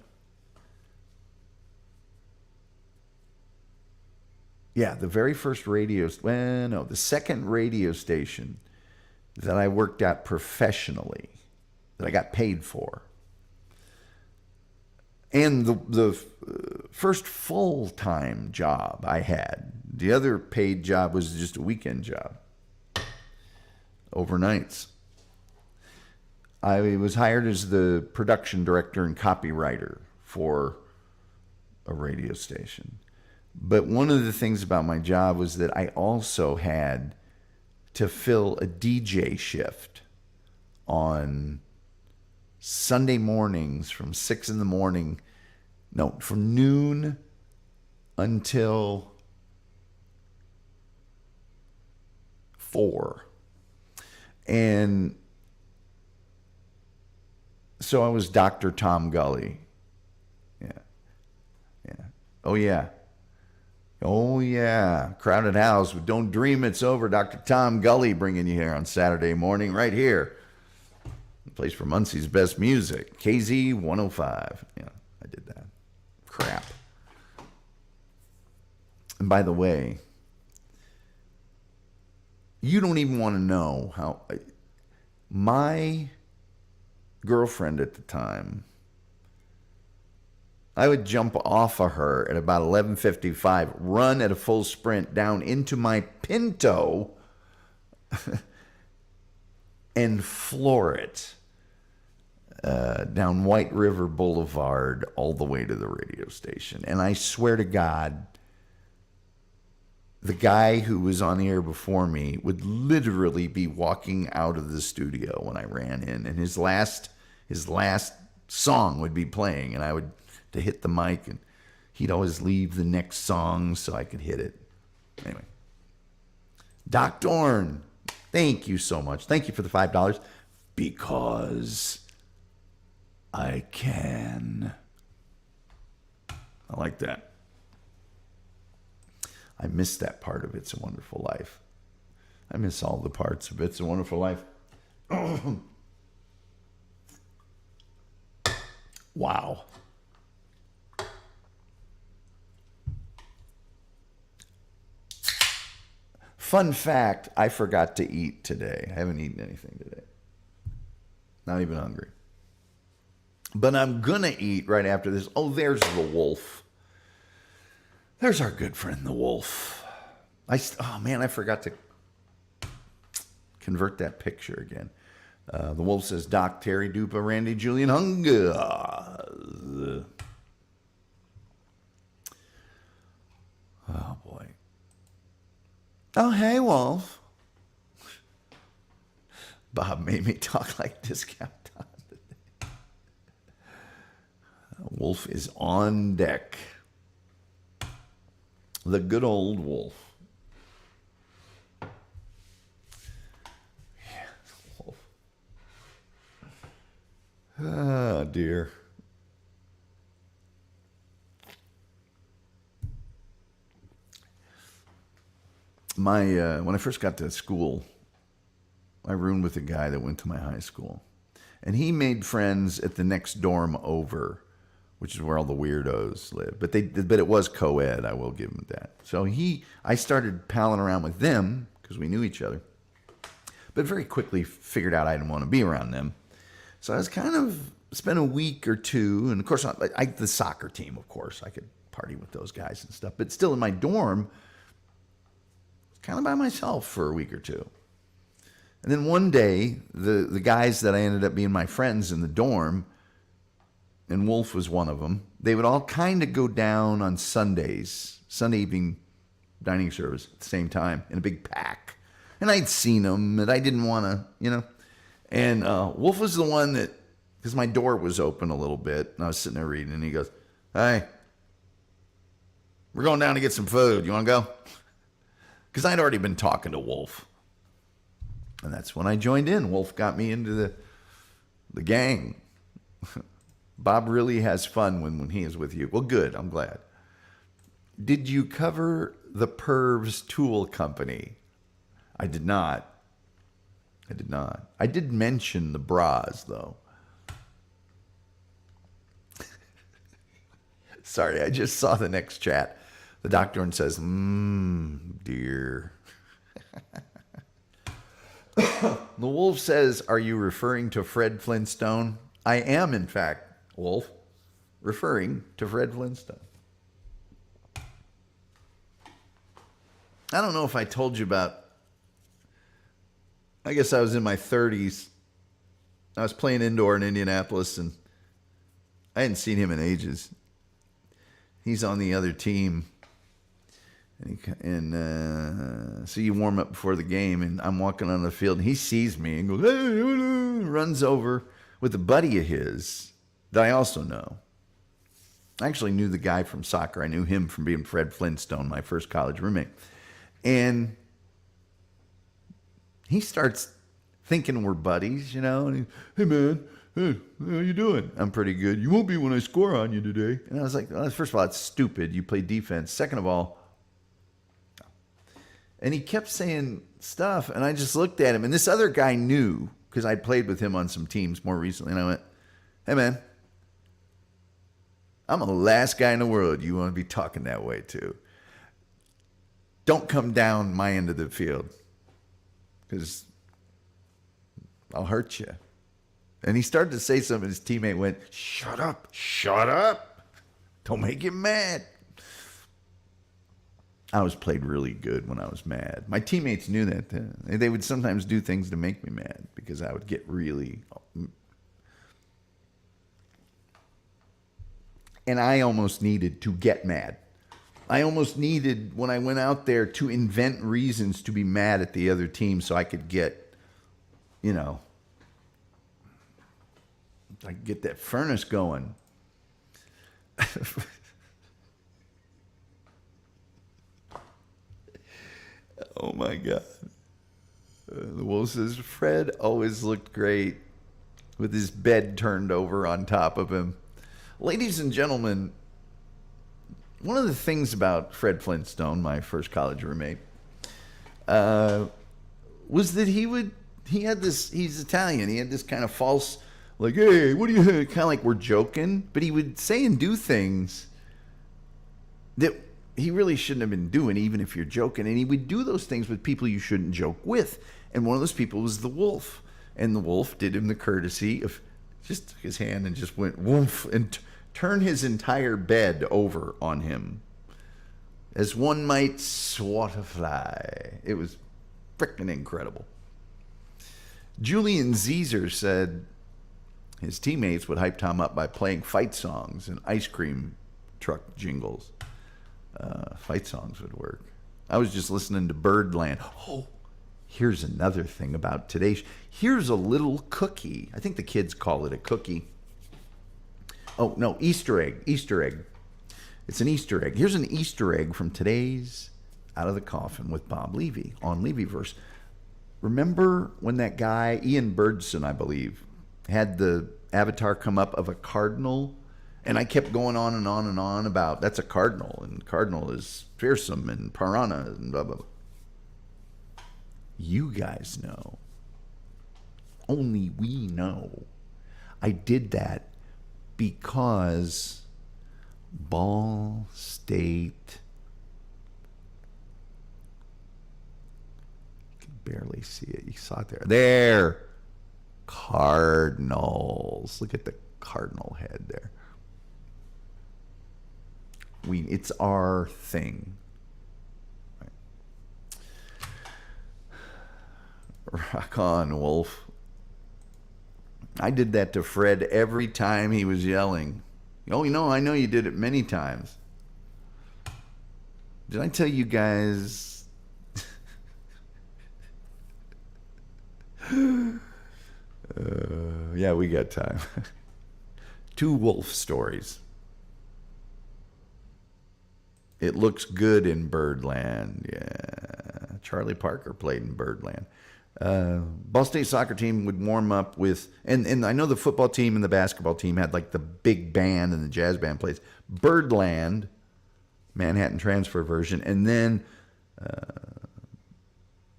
Yeah, the very first the second radio station that I worked at professionally, that I got paid for. And the first full-time job I had, the other paid job was just a weekend job, overnights. I was hired as the production director and copywriter for a radio station. But one of the things about my job was that I also had to fill a DJ shift on Sunday mornings from 6 in the morning, from noon until 4. And so I was Dr. Tom Gully. Yeah. Oh, yeah. Oh, yeah. Crowded house. Don't dream it's over. Dr. Tom Gully bringing you here on Saturday morning right here. The place for Muncie's best music. KZ 105. Yeah, I did that. Crap. And by the way, you don't even want to know how my girlfriend at the time, I would jump off of her at about 11:55, run at a full sprint down into my Pinto and floor it down White River Boulevard all the way to the radio station. And I swear to God, the guy who was on the air before me would literally be walking out of the studio when I ran in, and his last song would be playing, and I would to hit the mic, and he'd always leave the next song so I could hit it. Anyway, Doc Dorn, Thank you so much. Thank you for the $5. Because I can. I like that. I miss that part of It's a Wonderful Life. I miss all the parts of It's a Wonderful Life. Wow. Fun fact, I forgot to eat today. I haven't eaten anything today. Not even hungry. But I'm going to eat right after this. Oh, there's the wolf. There's our good friend, the wolf. Oh, man, I forgot to convert that picture again. The wolf says, Doc, Terry, Dupa, Randy, Julian, Hunger. Oh, boy. Oh, hey, wolf. Bob made me talk like this, Captain. Wolf is on deck. The good old wolf. Yeah, wolf. Oh, dear. When I first got to school, I roomed with a guy that went to my high school. And he made friends at the next dorm over, which is where all the weirdos live. But it was co-ed, I will give him that. So I started palling around with them because we knew each other. But very quickly figured out I didn't want to be around them. So I was kind of spent a week or two, and of course, the soccer team, of course, I could party with those guys and stuff. But still in my dorm, kind of by myself for a week or two. And then one day, the guys that I ended up being my friends in the dorm, and Wolf was one of them, they would all kind of go down on Sundays, Sunday evening dining service at the same time in a big pack. And I'd seen them, and I didn't want to, And Wolf was the one that, because my door was open a little bit, and I was sitting there reading, and he goes, hey, we're going down to get some food. You want to go? Because I'd already been talking to Wolf. And that's when I joined in. Wolf got me into the gang. Bob really has fun when he is with you. Well, good. I'm glad. Did you cover the Pervs Tool Company? I did not. I did mention the bras, though. Sorry, I just saw the next chat. The doctor says, dear. The wolf says, are you referring to Fred Flintstone? I am, in fact, Wolf, referring to Fred Flintstone. I don't know if I told you about, I guess I was in my 30s. I was playing indoor in Indianapolis, and I hadn't seen him in ages. He's on the other team. And so you warm up before the game, and I'm walking on the field, and he sees me and goes, hey, runs over with a buddy of his that I also know. I actually knew the guy from soccer. I knew him from being Fred Flintstone, my first college roommate. And he starts thinking we're buddies, And he, hey, man, hey, how you doing? I'm pretty good. You won't be when I score on you today. And I was like, well, first of all, it's stupid. You play defense. Second of all, and he kept saying stuff, and I just looked at him. And this other guy knew, because I'd played with him on some teams more recently. And I went, hey, man, I'm the last guy in the world you want to be talking that way to. Don't come down my end of the field, because I'll hurt you. And he started to say something, and his teammate went, shut up. Don't make him mad. I was played really good when I was mad. My teammates knew that. They would sometimes do things to make me mad because I would get really... And I almost needed to get mad. I almost needed, when I went out there, to invent reasons to be mad at the other team so I could get, I could get that furnace going. Oh, my God. The wolf says, Fred always looked great with his bed turned over on top of him. Ladies and gentlemen, one of the things about Fred Flintstone, my first college roommate, was that he's Italian. He had this kind of false, like, hey, what do you, kind of like we're joking, but he would say and do things that he really shouldn't have been doing, even if you're joking. And he would do those things with people you shouldn't joke with. And one of those people was the wolf. And the wolf did him the courtesy of just took his hand and just went woof and turned his entire bed over on him, as one might swat a fly. It was freaking incredible. Julian Zeezer said his teammates would hype Tom up by playing fight songs and ice cream truck jingles. Fight songs would work. I was just listening to Birdland. Oh, here's another thing about today's. Here's a little cookie. I think the kids call it a cookie. Oh, no, Easter egg. Easter egg. It's an Easter egg. Here's an Easter egg from today's Out of the Coffin with Bob Levy on Levyverse. Remember when that guy, Ian Birdson, I believe, had the avatar come up of a cardinal? And I kept going on and on and on about that's a cardinal, and cardinal is fearsome and piranha and blah, blah, blah. You guys know. Only we know. I did that because Ball State, you can barely see it. You saw it there. There. Cardinals. Look at the cardinal head there. It's our thing. Right. Rock on, Wolf. I did that to Fred every time he was yelling. Oh, I know you did it many times. Did I tell you guys? Yeah, we got time. 2 wolf stories. It looks good in Birdland. Yeah. Charlie Parker played in Birdland. Ball State soccer team would warm up with, and I know the football team and the basketball team had like the big band and the jazz band plays. Birdland, Manhattan transfer version, and then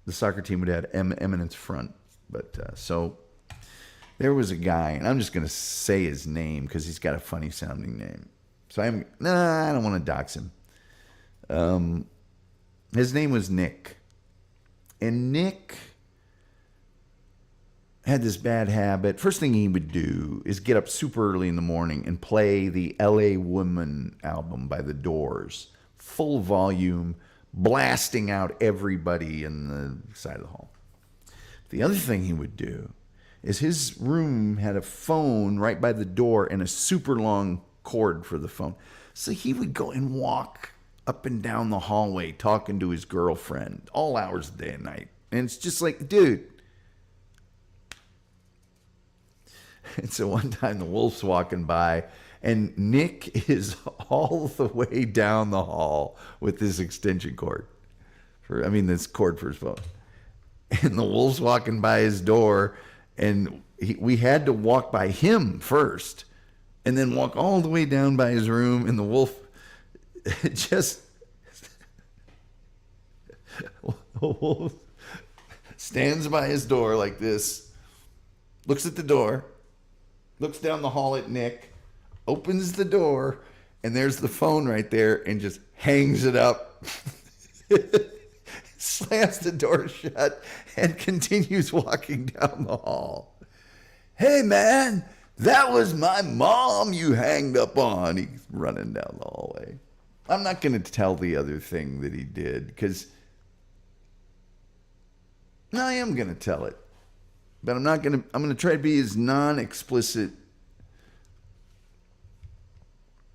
the soccer team would have Eminence Front. But so there was a guy, and I'm just going to say his name because he's got a funny sounding name. So I don't want to dox him. His name was Nick. And Nick had this bad habit. First thing he would do is get up super early in the morning and play the L.A. Woman album by The Doors. Full volume, blasting out everybody in the side of the hall. The other thing he would do is his room had a phone right by the door and a super long cord for the phone. So he would go and walk up and down the hallway talking to his girlfriend all hours of the day and night. And it's just like, dude. And so one time the wolf's walking by and Nick is all the way down the hall with this extension cord. This cord for his phone. And the wolf's walking by his door and we had to walk by him first and then walk all the way down by his room, and the wolf just stands by his door like this, looks at the door, looks down the hall at Nick, opens the door, and there's the phone right there, and just hangs it up, slams the door shut, and continues walking down the hall. Hey, man, that was my mom you hanged up on. He's running down the hallway. I'm not going to tell the other thing that he did because I am going to tell it, but I'm going to try to be as non-explicit.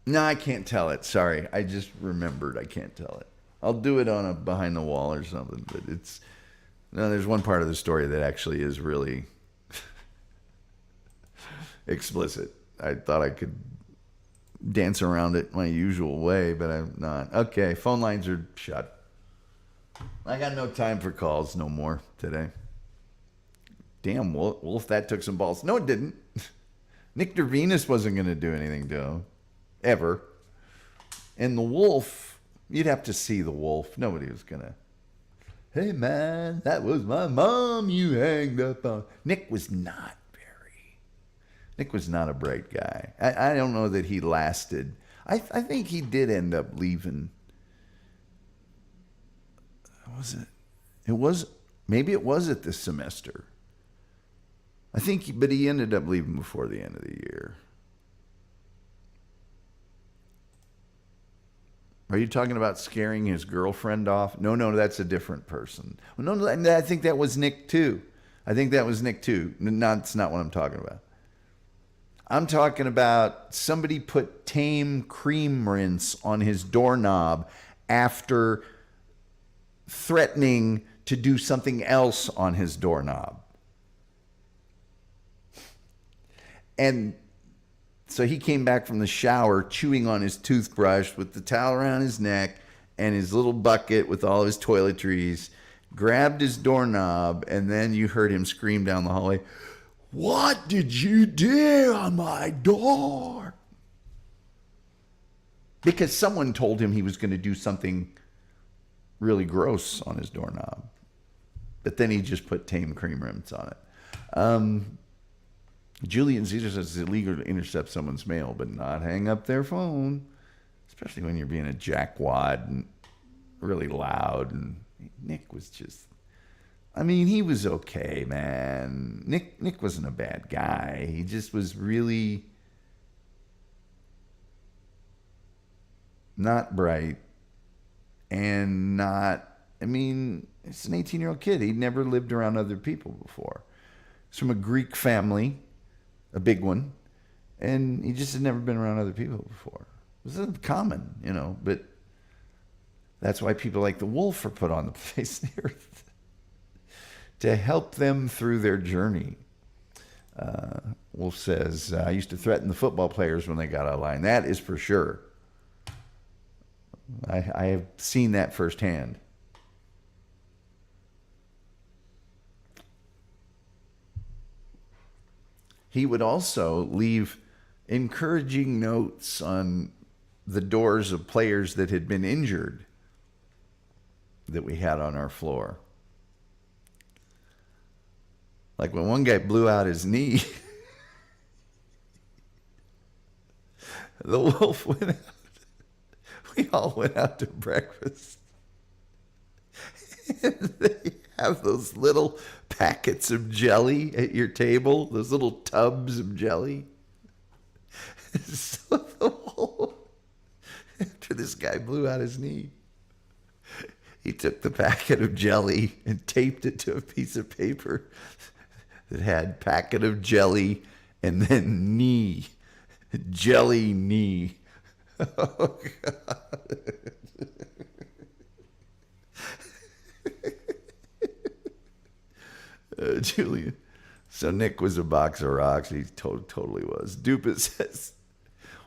No, I can't tell it. Sorry. I just remembered I can't tell it. I'll do it on a behind the wall or something, but there's one part of the story that actually is really explicit. I thought I could dance around it my usual way, but I'm not. Okay, phone lines are shut. I got no time for calls no more today. Damn, Wolf, that took some balls. No, it didn't. Nick Dervinus wasn't going to do anything to him. Ever. And the Wolf, you'd have to see the Wolf. Nobody was going to. Hey, man, that was my mom you hanged up on. Nick was not a bright guy. I don't know that he lasted. I think he did end up leaving. Was it? Maybe it was at this semester. But he ended up leaving before the end of the year. Are you talking about scaring his girlfriend off? No, that's a different person. Well, no, I think that was Nick too. No, that's not what I'm talking about. I'm talking about somebody put tame cream rinse on his doorknob after threatening to do something else on his doorknob. And so he came back from the shower chewing on his toothbrush with the towel around his neck and his little bucket with all of his toiletries, grabbed his doorknob, and then you heard him scream down the hallway, "What did you do on my door?" Because someone told him he was going to do something really gross on his doorknob. But then he just put tame cream rinse on it. Julian Caesar says it's illegal to intercept someone's mail, but not hang up their phone, especially when you're being a jackwad and really loud. And Nick was just, he was okay, man. Nick wasn't a bad guy. He just was really not bright and not, it's an 18-year-old kid. He'd never lived around other people before. He's from a Greek family, a big one, and he just had never been around other people before. It was common, but that's why people like the Wolf are put on the face of the earth to help them through their journey. Wolf says, I used to threaten the football players when they got out of line. That is for sure. I have seen that firsthand. He would also leave encouraging notes on the doors of players that had been injured that we had on our floor. Like when one guy blew out his knee, the Wolf went out. We all went out to breakfast. And they have those little packets of jelly at your table, those little tubs of jelly. So the Wolf, after this guy blew out his knee, he took the packet of jelly and taped it to a piece of paper that had packet of jelly and then knee. Jelly knee. Oh, God. Julian. So Nick was a box of rocks. He totally was. Dupa says,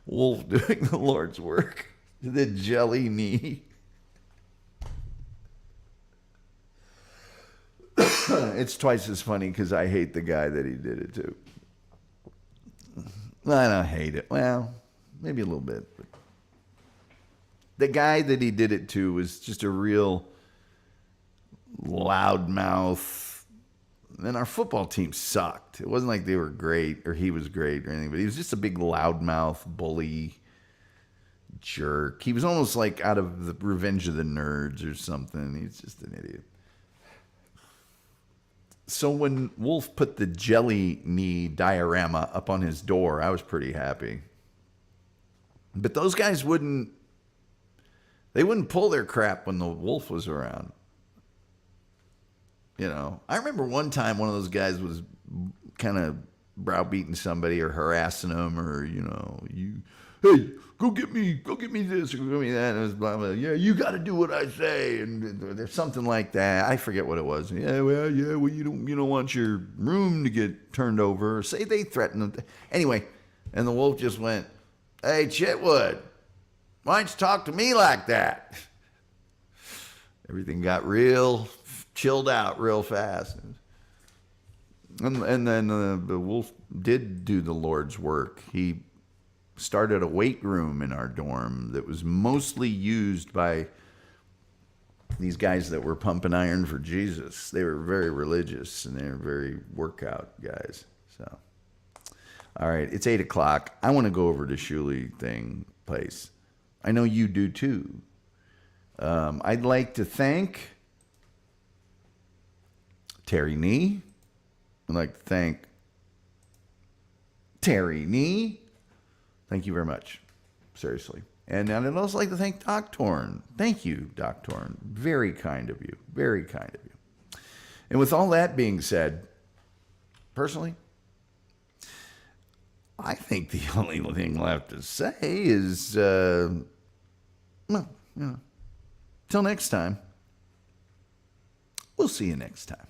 Wolf doing the Lord's work. The jelly knee. It's twice as funny because I hate the guy that he did it to. I don't hate it. Well, maybe a little bit. But the guy that he did it to was just a real loudmouth. And our football team sucked. It wasn't like they were great or he was great or anything, but he was just a big loudmouth bully jerk. He was almost like out of the Revenge of the Nerds or something. He's just an idiot. So when Wolf put the jelly knee diorama up on his door, I was pretty happy. But those guys wouldn't pull their crap when the Wolf was around. I remember one time one of those guys was kind of browbeating somebody or harassing them or, hey, go get me this or go get me that. And it was blah, blah. Yeah, you got to do what I say. And there's something like that. I forget what it was. Yeah, well, you don't want your room to get turned over. Say they threatened them. Anyway, and the Wolf just went, hey, Chitwood, why don't you talk to me like that? Everything got real chilled out real fast. And then the wolf did do the Lord's work. He started a weight room in our dorm that was mostly used by these guys that were pumping iron for Jesus. They were very religious and they were very workout guys. So, all right, it's 8:00. I want to go over to Shuli place. I know you do too. I'd like to thank Terry Nee. I'd like to thank Terry Nee. Thank you very much. Seriously. And I'd also like to thank Doc Torn. Thank you, Doc Torn. Very kind of you. Very kind of you. And with all that being said, personally, I think the only thing left to say is, till next time. We'll see you next time.